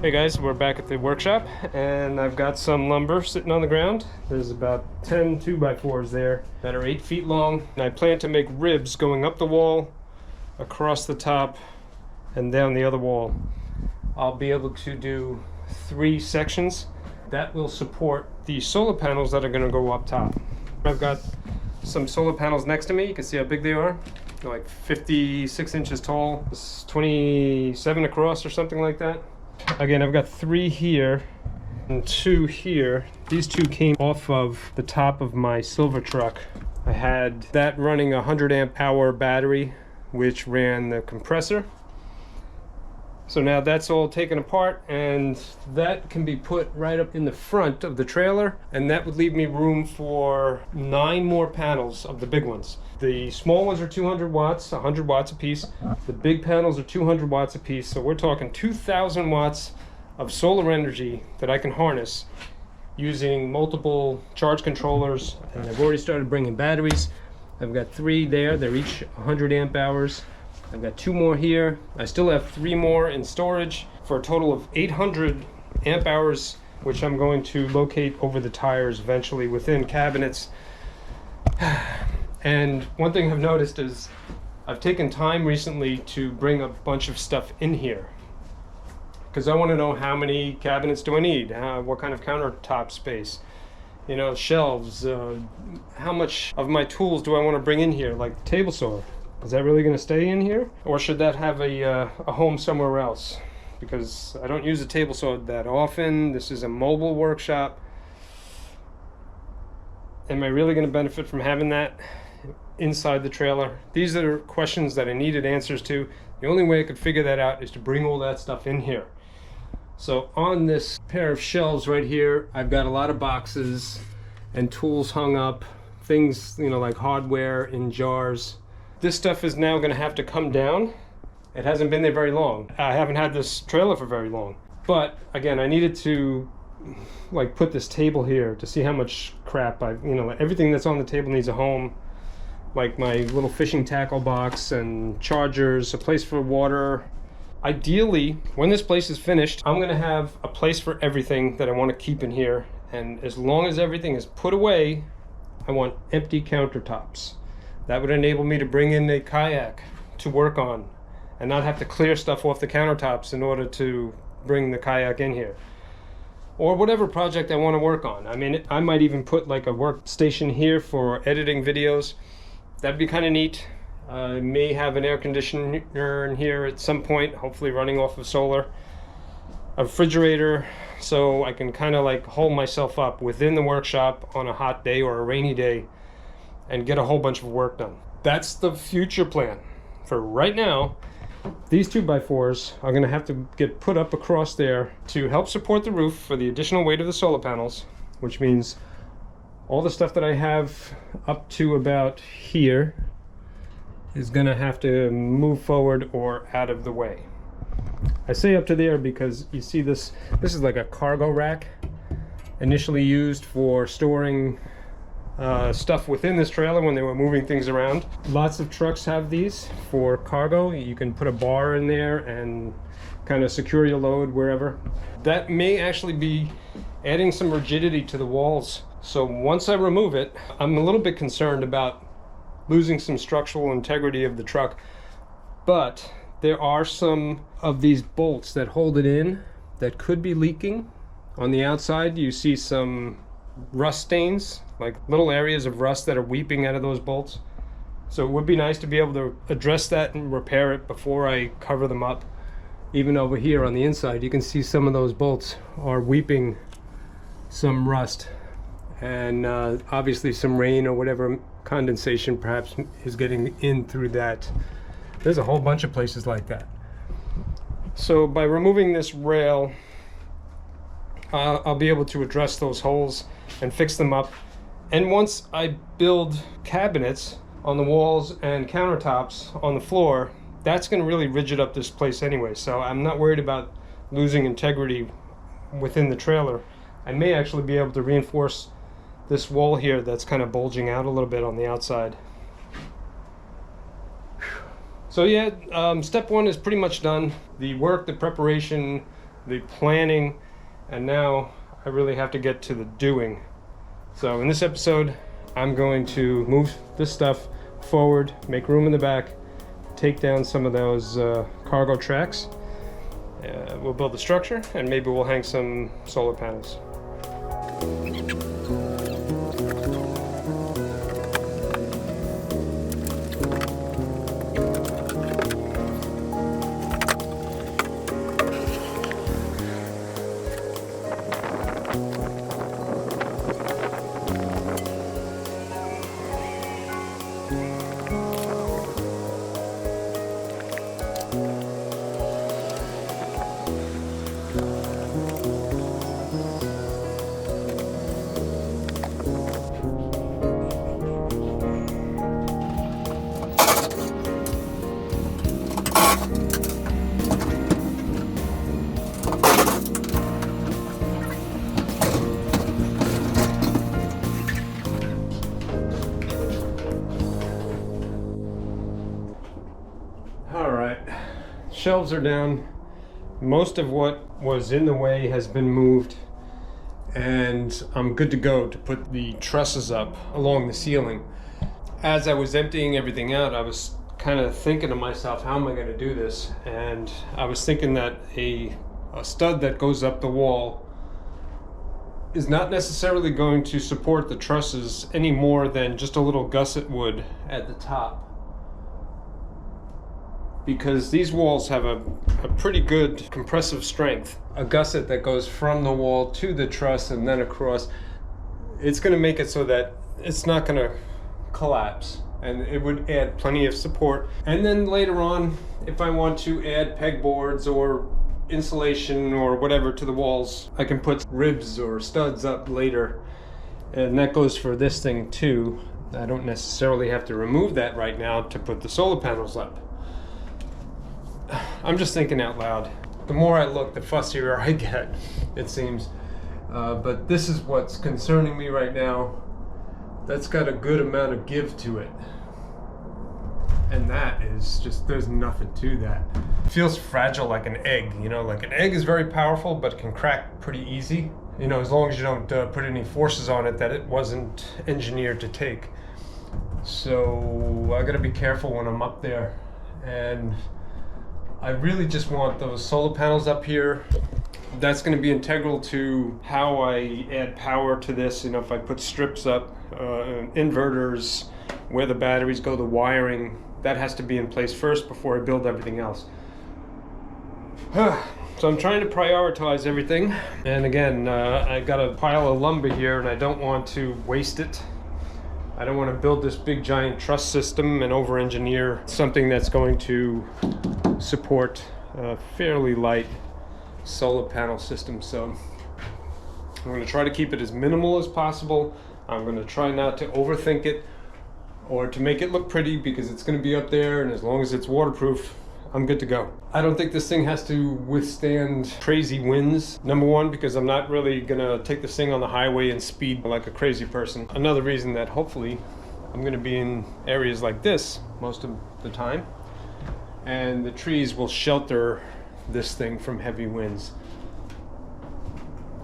Hey guys, we're back at the workshop and I've got some lumber sitting on the ground. There's about 10 2x4s there that are 8 feet long. And I plan to make ribs going up the wall, across the top, and down the other wall. I'll be able to do 3 sections that will support the solar panels that are going to go up top. I've got some solar panels next to me. You can see how big they are. They're like 56 inches tall. It's 27 across or something like that. Again, I've got 3 here and 2 here. These 2 came off of the top of my silver truck. I had that running a 100 amp hour battery, which ran the compressor. So now that's all taken apart, and that can be put right up in the front of the trailer, and that would leave me room for 9 more panels of the big ones. The small ones are 200 watts, 100 watts a piece. The big panels are 200 watts a piece, so we're talking 2,000 watts of solar energy that I can harness using multiple charge controllers. And I've already started bringing batteries. I've got 3 there, they're each 100 amp hours. I've got 2 more here. I still have 3 more in storage for a total of 800 amp hours, which I'm going to locate over the tires eventually within cabinets. And one thing I've noticed is I've taken time recently to bring a bunch of stuff in here because I want to know how many cabinets do I need, what kind of countertop space, you know, shelves, how much of my tools do I want to bring in here, like the table saw. Is that really going to stay in here, or should that have a home somewhere else? Because I don't use a table saw that often. This is a mobile workshop. Am I really going to benefit from having that inside the trailer? These are questions that I needed answers to. The only way I could figure that out is to bring all that stuff in here. So on this pair of shelves right here, I've got a lot of boxes and tools hung up, things, you know, like hardware in jars. This stuff is now going to have to come down. It hasn't been there very long. I haven't had this trailer for very long. But again, I needed to like put this table here to see how much crap everything that's on the table needs a home. Like my little fishing tackle box and chargers, a place for water. Ideally, when this place is finished, I'm going to have a place for everything that I want to keep in here. And as long as everything is put away, I want empty countertops. That would enable me to bring in a kayak to work on and not have to clear stuff off the countertops in order to bring the kayak in here. Or whatever project I want to work on. I mean, I might even put like a workstation here for editing videos. That'd be kind of neat. I may have an air conditioner in here at some point, hopefully running off of solar. A refrigerator, so I can kind of like hold myself up within the workshop on a hot day or a rainy day and get a whole bunch of work done. That's the future plan. For right now, these 2x4s are going to have to get put up across there to help support the roof for the additional weight of the solar panels, which means all the stuff that I have up to about here is going to have to move forward or out of the way. I say up to there because you see this is like a cargo rack, initially used for storing stuff within this trailer when they were moving things around. Lots of trucks have these for cargo. You can put a bar in there and kind of secure your load wherever. That may actually be adding some rigidity to the walls. So once I remove it, I'm a little bit concerned about losing some structural integrity of the truck. But there are some of these bolts that hold it in that could be leaking. On the outside, you see some rust stains, like little areas of rust that are weeping out of those bolts. So it would be nice to be able to address that and repair it before I cover them up. Even over here on the inside, you can see some of those bolts are weeping some rust, and obviously some rain or whatever condensation perhaps is getting in through that. There's a whole bunch of places like that. So by removing this rail, I'll be able to address those holes and fix them up. And once I build cabinets on the walls and countertops on the floor, that's going to really rigid up this place anyway. So I'm not worried about losing integrity within the trailer. I may actually be able to reinforce this wall here that's kind of bulging out a little bit on the outside. So yeah, step one is pretty much done. The work, the preparation the planning, and now I really have to get to the doing. So in this episode, I'm going to move this stuff forward, make room in the back, take down some of those cargo tracks. We'll build the structure, and maybe we'll hang some solar panels. Shelves are down. Most of what was in the way has been moved, and I'm good to go to put the trusses up along the ceiling. As I was emptying everything out, I was kind of thinking to myself, how am I going to do this? And I was thinking that a stud that goes up the wall is not necessarily going to support the trusses any more than just a little gusset would at the top, because these walls have a pretty good compressive strength. A gusset that goes from the wall to the truss and then across, it's going to make it so that it's not going to collapse, and it would add plenty of support. And then later on, if I want to add pegboards or insulation or whatever to the walls, I can put ribs or studs up later, and that goes for this thing too. I don't necessarily have to remove that right now to put the solar panels up. I'm just thinking out loud. The more I look, the fussier I get, it seems. But this is what's concerning me right now. That's got a good amount of give to it. And that is just, there's nothing to that. It feels fragile like an egg, you know, like an egg is very powerful, but it can crack pretty easy. You know, as long as you don't put any forces on it that it wasn't engineered to take. So I gotta be careful when I'm up there. And I really just want those solar panels up here. That's going to be integral to how I add power to this. You know, if I put strips up, inverters, where the batteries go, the wiring, that has to be in place first before I build everything else. So I'm trying to prioritize everything. And again, I got a pile of lumber here and I don't want to waste it. I don't want to build this big giant truss system and over-engineer something that's going to support a fairly light solar panel system. So I'm going to try to keep it as minimal as possible. I'm going to try not to overthink it or to make it look pretty, because it's going to be up there, and as long as it's waterproof, I'm good to go. I don't think this thing has to withstand crazy winds. Number one, because I'm not really gonna take this thing on the highway and speed like a crazy person. Another reason that hopefully I'm gonna be in areas like this most of the time, and the trees will shelter this thing from heavy winds.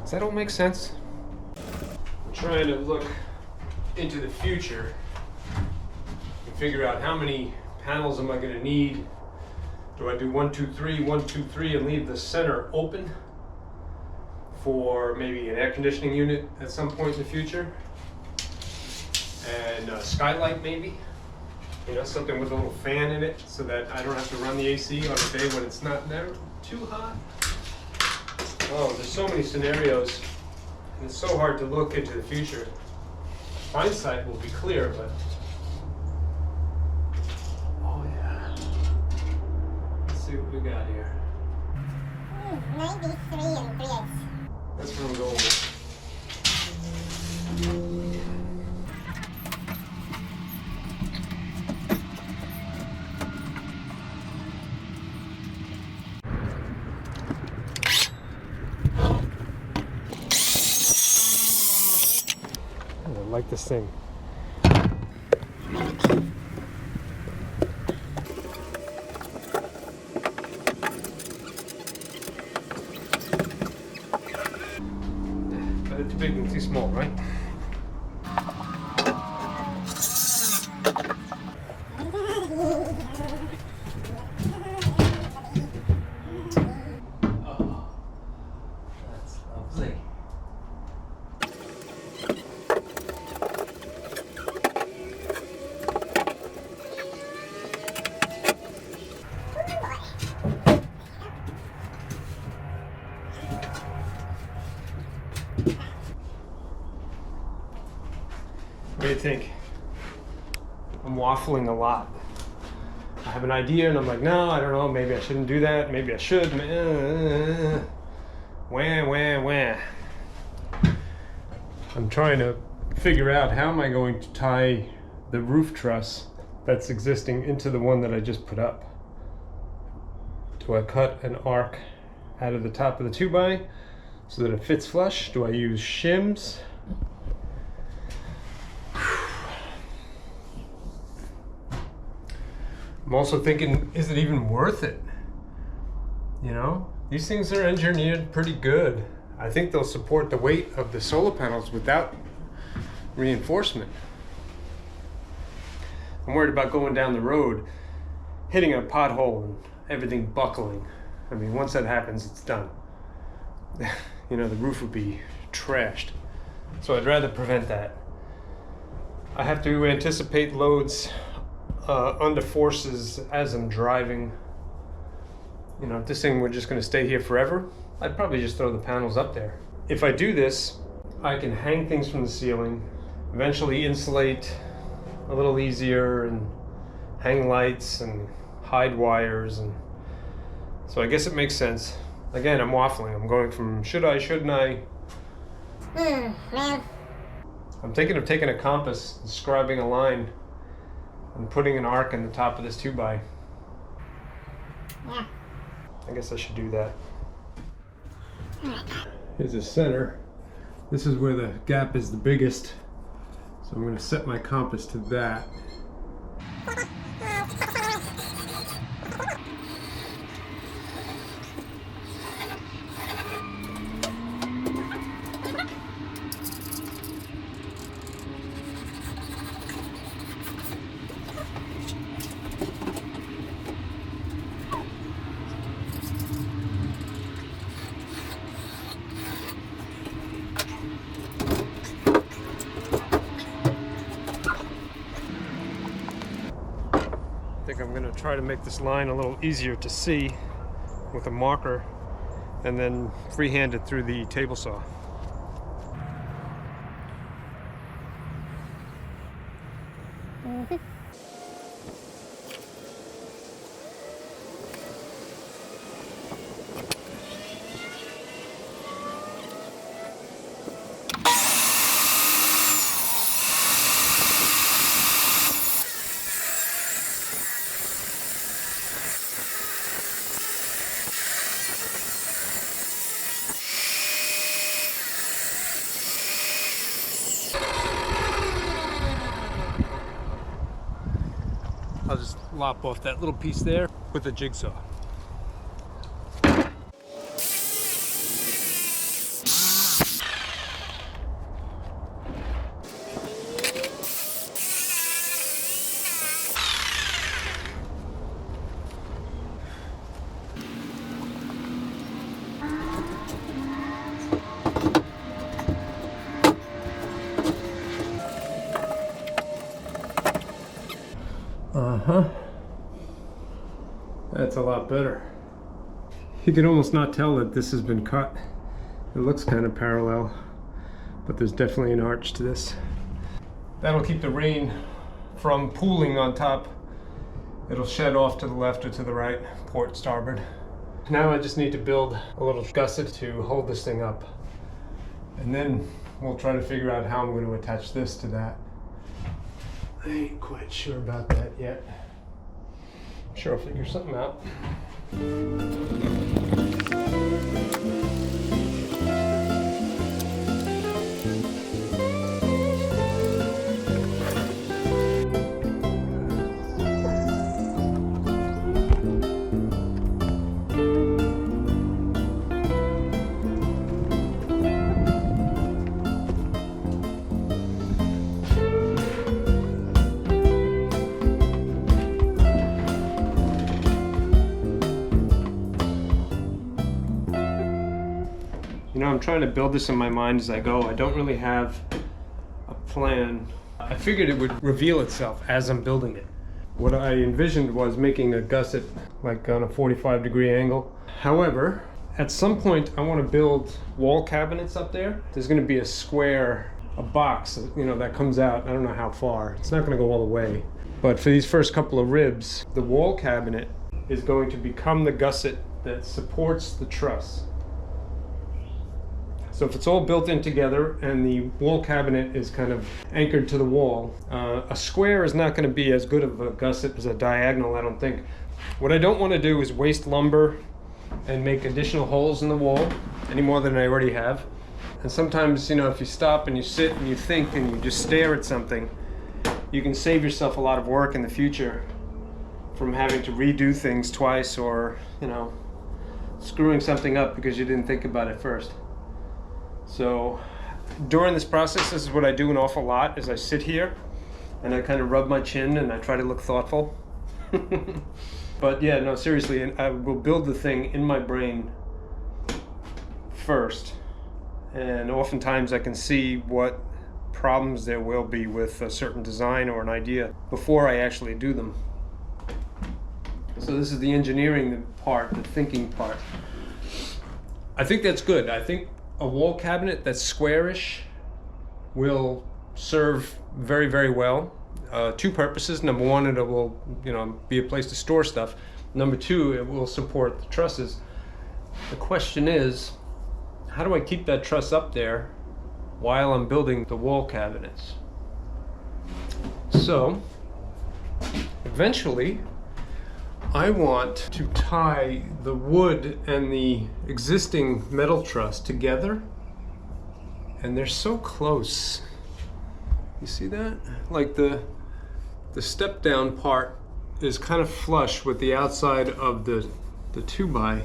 Does that all make sense? I'm trying to look into the future and figure out how many panels am I gonna need. Do I do 1, 2, 3, 1, 2, 3, and leave the center open for maybe an air conditioning unit at some point in the future? And a skylight maybe? You know, something with a little fan in it so that I don't have to run the AC on a day when it's not never too hot. Oh, there's so many scenarios, and it's so hard to look into the future. Hindsight will be clear, but see what we got here. 93 and 3/8. That's what I'm going with. I like this thing. too big and too small, right? Oh, that's lovely. What do you think? I'm waffling a lot. I have an idea and I'm like, no, I don't know, maybe I shouldn't do that, maybe I should. Wah. I'm trying to figure out how am I going to tie the roof truss that's existing into the one that I just put up. Do I cut an arc out of the top of the 2x so that it fits flush? Do I use shims? I'm also thinking, is it even worth it? You know, these things are engineered pretty good. I think they'll support the weight of the solar panels without reinforcement. I'm worried about going down the road, hitting a pothole and everything buckling. I mean, once that happens, it's done. You know, the roof would be trashed. So I'd rather prevent that. I have to anticipate loads under forces as I'm driving. You know, if this thing were just going to stay here forever, I'd probably just throw the panels up there. If I do this, I can hang things from the ceiling, eventually insulate a little easier, and hang lights and hide wires, and so I guess it makes sense. Again, I'm waffling. I'm going from should I, shouldn't I? I'm thinking of taking a compass and scribing a line and putting an arc in the top of this 2x. Yeah. I guess I should do that. Here's the center. This is where the gap is the biggest. So I'm going to set my compass to that. I think I'm going to try to make this line a little easier to see with a marker and then freehand it through the table saw. I'll just lop off that little piece there with a jigsaw. That's a lot better. You can almost not tell that this has been cut. It looks kind of parallel, but there's definitely an arch to this. That'll keep the rain from pooling on top. It'll shed off to the left or to the right, port, starboard. Now I just need to build a little gusset to hold this thing up. And then we'll try to figure out how I'm going to attach this to that. I ain't quite sure about that yet. I'm sure I'll figure something out. You know, I'm trying to build this in my mind as I go. I don't really have a plan. I figured it would reveal itself as I'm building it. What I envisioned was making a gusset like on a 45-degree angle. However, at some point I want to build wall cabinets up there. There's going to be a square, a box, you know, that comes out. I don't know how far. It's not going to go all the way. But for these first couple of ribs, the wall cabinet is going to become the gusset that supports the truss. So if it's all built in together and the wall cabinet is kind of anchored to the wall, a square is not going to be as good of a gusset as a diagonal, I don't think. What I don't want to do is waste lumber and make additional holes in the wall any more than I already have. And sometimes, you know, if you stop and you sit and you think and you just stare at something, you can save yourself a lot of work in the future from having to redo things twice, or, you know, screwing something up because you didn't think about it first. So during this process, this is what I do an awful lot, is I sit here and I kind of rub my chin and I try to look thoughtful. But yeah, no, seriously, I will build the thing in my brain first. And oftentimes I can see what problems there will be with a certain design or an idea before I actually do them. So this is the engineering part, the thinking part. I think that's good. I think a wall cabinet that's squarish will serve very, very well. Two purposes. Number one, it will, you know, be a place to store stuff. Number two, it will support the trusses. The question is, how do I keep that truss up there while I'm building the wall cabinets? So eventually I want to tie the wood and the existing metal truss together, and they're so close. You see that? Like the step down part is kind of flush with the outside of the 2x.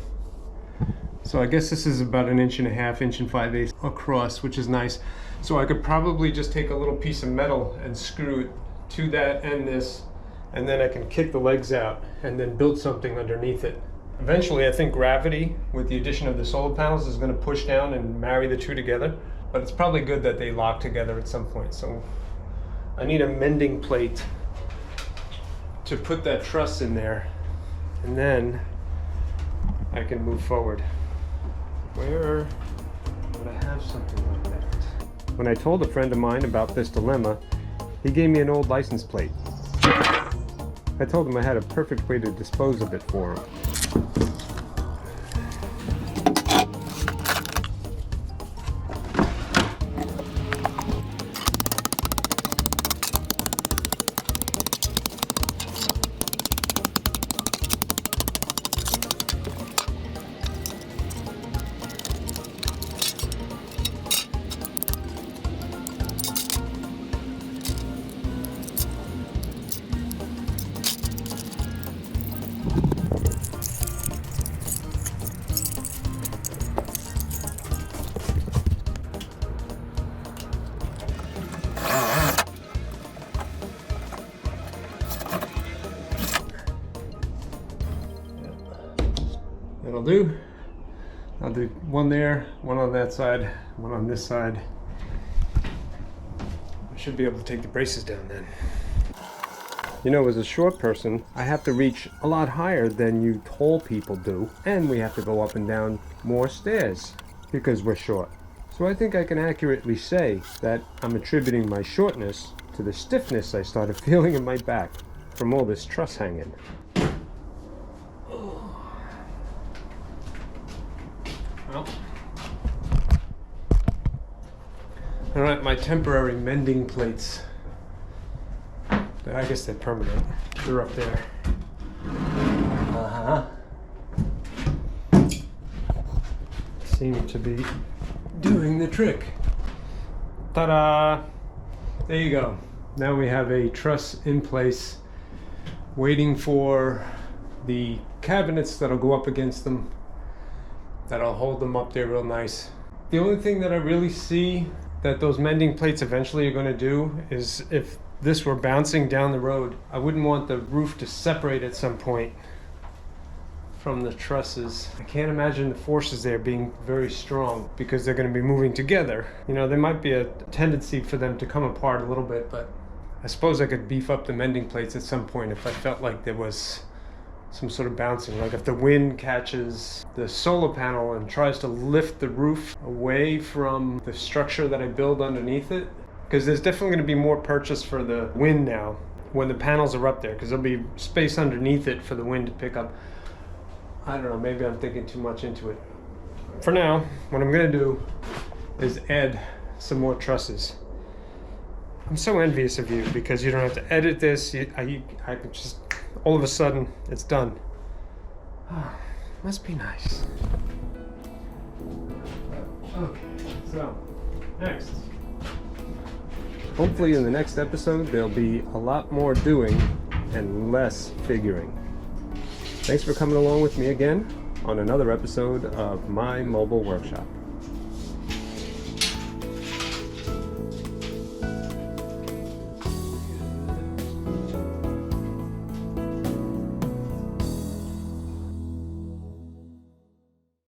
So I guess this is about 1.5 inches, 1 5/8 across, which is nice. So I could probably just take a little piece of metal and screw it to that and this, and then I can kick the legs out and then build something underneath it. Eventually, I think gravity, with the addition of the solar panels, is going to push down and marry the two together. But it's probably good that they lock together at some point. So I need a mending plate to put that truss in there, and then I can move forward. Where would I have something like that? When I told a friend of mine about this dilemma, he gave me an old license plate. I told him I had a perfect way to dispose of it for him. That'll do. I'll do one there, one on that side, one on this side. I should be able to take the braces down then. You know, as a short person, I have to reach a lot higher than you tall people do, and we have to go up and down more stairs because we're short. So I think I can accurately say that I'm attributing my shortness to the stiffness I started feeling in my back from all this truss hanging. Well, all right, my temporary mending plates. I guess they're permanent. They're up there. Seem to be doing the trick. Ta-da! There you go. Now we have a truss in place, waiting for the cabinets that'll go up against them. That'll hold them up there real nice. The only thing that I really see that those mending plates eventually are going to do is, if this were bouncing down the road, I wouldn't want the roof to separate at some point. from the trusses. I can't imagine the forces there being very strong because they're going to be moving together. You know, there might be a tendency for them to come apart a little bit, but I suppose I could beef up the mending plates at some point if I felt like there was some sort of bouncing. Like if the wind catches the solar panel and tries to lift the roof away from the structure that I build underneath it. Because there's definitely going to be more purchase for the wind now when the panels are up there, because there'll be space underneath it for the wind to pick up. I don't know, maybe I'm thinking too much into it. For now, what I'm going to do is add some more trusses. I'm so envious of you because you don't have to edit this. I could just, all of a sudden, it's done. Oh, must be nice. Okay, so next. Hopefully in the next episode, there'll be a lot more doing and less figuring. Thanks for coming along with me again on another episode of My Mobile Workshop.